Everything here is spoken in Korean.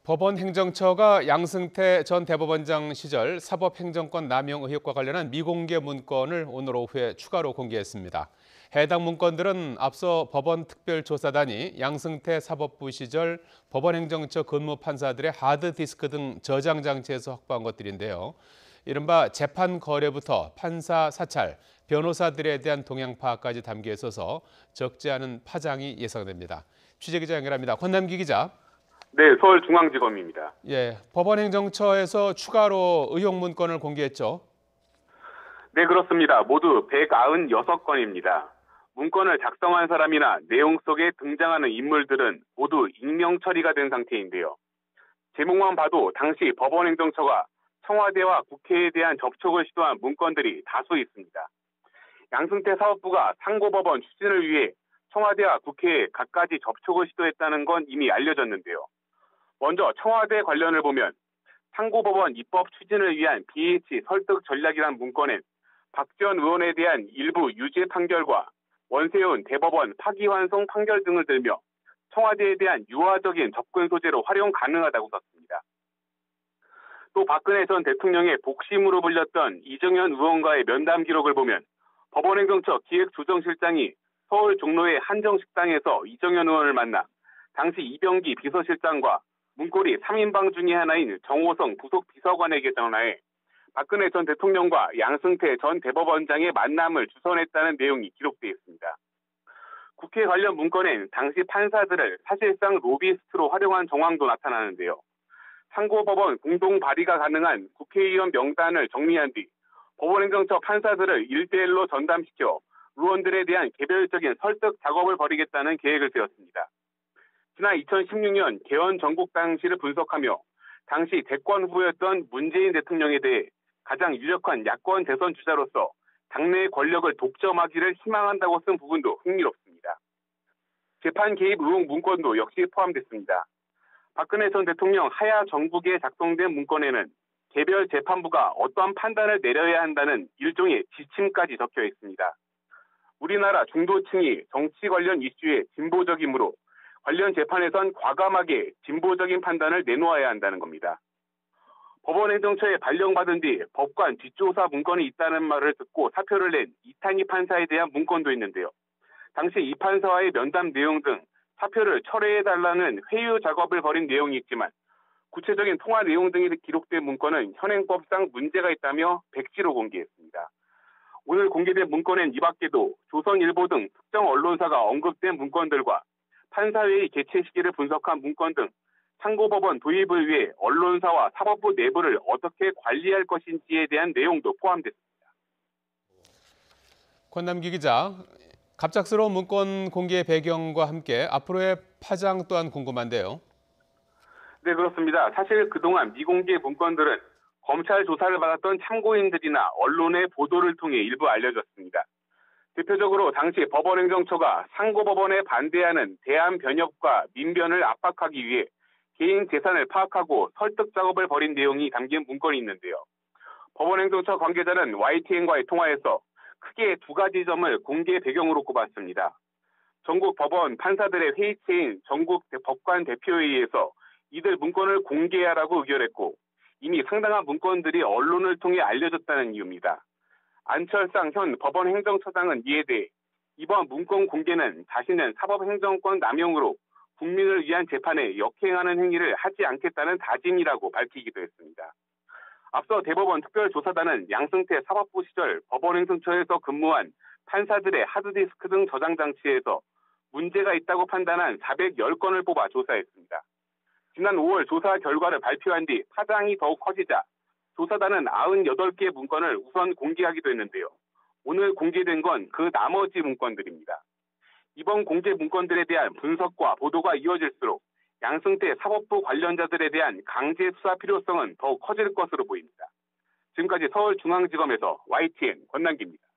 법원행정처가 양승태 전 대법원장 시절 사법행정권 남용 의혹과 관련한 미공개 문건을 오늘 오후에 추가로 공개했습니다. 해당 문건들은 앞서 법원특별조사단이 양승태 사법부 시절 법원행정처 근무 판사들의 하드디스크 등 저장 장치에서 확보한 것들인데요. 이른바 재판 거래부터 판사 사찰, 변호사들에 대한 동향 파악까지 담겨 있어서 적지 않은 파장이 예상됩니다. 취재기자 연결합니다. 권남기 기자. 네, 서울중앙지검입니다. 법원행정처에서 추가로 의혹 문건을 공개했죠. 네, 그렇습니다. 모두 196건입니다. 문건을 작성한 사람이나 내용 속에 등장하는 인물들은 모두 익명 처리가 된 상태인데요. 제목만 봐도 당시 법원행정처가 청와대와 국회에 대한 접촉을 시도한 문건들이 다수 있습니다. 양승태 사법부가 상고법원 추진을 위해 청와대와 국회에 갖가지 접촉을 시도했다는 건 이미 알려졌는데요. 먼저 청와대 관련을 보면 상고법원 입법 추진을 위한 BH 설득 전략이란 문건엔 박지원 의원에 대한 일부 유죄 판결과 원세훈 대법원 파기환송 판결 등을 들며 청와대에 대한 유화적인 접근 소재로 활용 가능하다고 썼습니다. 또 박근혜 전 대통령의 복심으로 불렸던 이정현 의원과의 면담 기록을 보면 법원행정처 기획조정실장이 서울 종로의 한정식당에서 이정현 의원을 만나 당시 이병기 비서실장과 문고리 3인방 중의 하나인 정호성 부속비서관에게 전화해 박근혜 전 대통령과 양승태 전 대법원장의 만남을 주선했다는 내용이 기록되어 있습니다. 국회 관련 문건엔 당시 판사들을 사실상 로비스트로 활용한 정황도 나타나는데요. 상고법원 공동 발의가 가능한 국회의원 명단을 정리한 뒤 법원행정처 판사들을 1대1로 전담시켜 의원들에 대한 개별적인 설득 작업을 벌이겠다는 계획을 세웠습니다. 지난 2016년 개헌 전국 당시를 분석하며 당시 대권 후보였던 문재인 대통령에 대해 가장 유력한 야권 대선 주자로서 당내의 권력을 독점하기를 희망한다고 쓴 부분도 흥미롭습니다. 재판 개입 의혹 문건도 역시 포함됐습니다. 박근혜 전 대통령 하야 정국에 작성된 문건에는 개별 재판부가 어떠한 판단을 내려야 한다는 일종의 지침까지 적혀 있습니다. 우리나라 중도층이 정치 관련 이슈에 진보적이므로 관련 재판에선 과감하게 진보적인 판단을 내놓아야 한다는 겁니다. 법원행정처에 발령받은 뒤 법관 뒷조사 문건이 있다는 말을 듣고 사표를 낸 이탄희 판사에 대한 문건도 있는데요. 당시 이 판사와의 면담 내용 등 사표를 철회해달라는 회유 작업을 벌인 내용이 있지만 구체적인 통화 내용 등이 기록된 문건은 현행법상 문제가 있다며 백지로 공개했습니다. 오늘 공개된 문건엔 이 밖에도 조선일보 등 특정 언론사가 언급된 문건들과 판사회의 개최 시기를 분석한 문건 등 상고법원 도입을 위해 언론사와 사법부 내부를 어떻게 관리할 것인지에 대한 내용도 포함됐습니다. 권남기 기자, 갑작스러운 문건 공개 배경과 함께 앞으로의 파장 또한 궁금한데요. 네, 그렇습니다. 사실 그동안 미공개 문건들은 검찰 조사를 받았던 참고인들이나 언론의 보도를 통해 일부 알려졌습니다. 대표적으로 당시 법원행정처가 상고법원에 반대하는 대한변협과 민변을 압박하기 위해 개인 재산을 파악하고 설득 작업을 벌인 내용이 담긴 문건이 있는데요. 법원행정처 관계자는 YTN과의 통화에서 크게 두 가지 점을 공개 배경으로 꼽았습니다. 전국 법원 판사들의 회의체인 전국 법관 대표회의에서 이들 문건을 공개하라고 의결했고 이미 상당한 문건들이 언론을 통해 알려졌다는 이유입니다. 안철상 현 법원행정처장은 이에 대해 이번 문건 공개는 자신은 사법행정권 남용으로 국민을 위한 재판에 역행하는 행위를 하지 않겠다는 다짐이라고 밝히기도 했습니다. 앞서 대법원 특별조사단은 양승태 사법부 시절 법원행정처에서 근무한 판사들의 하드디스크 등 저장 장치에서 문제가 있다고 판단한 410건을 뽑아 조사했습니다. 지난 5월 조사 결과를 발표한 뒤 파장이 더욱 커지자 조사단은 98개 문건을 우선 공개하기도 했는데요. 오늘 공개된 건 그 나머지 문건들입니다. 이번 공개 문건들에 대한 분석과 보도가 이어질수록 양승태 사법부 관련자들에 대한 강제 수사 필요성은 더욱 커질 것으로 보입니다. 지금까지 서울중앙지검에서 YTN 권남기입니다.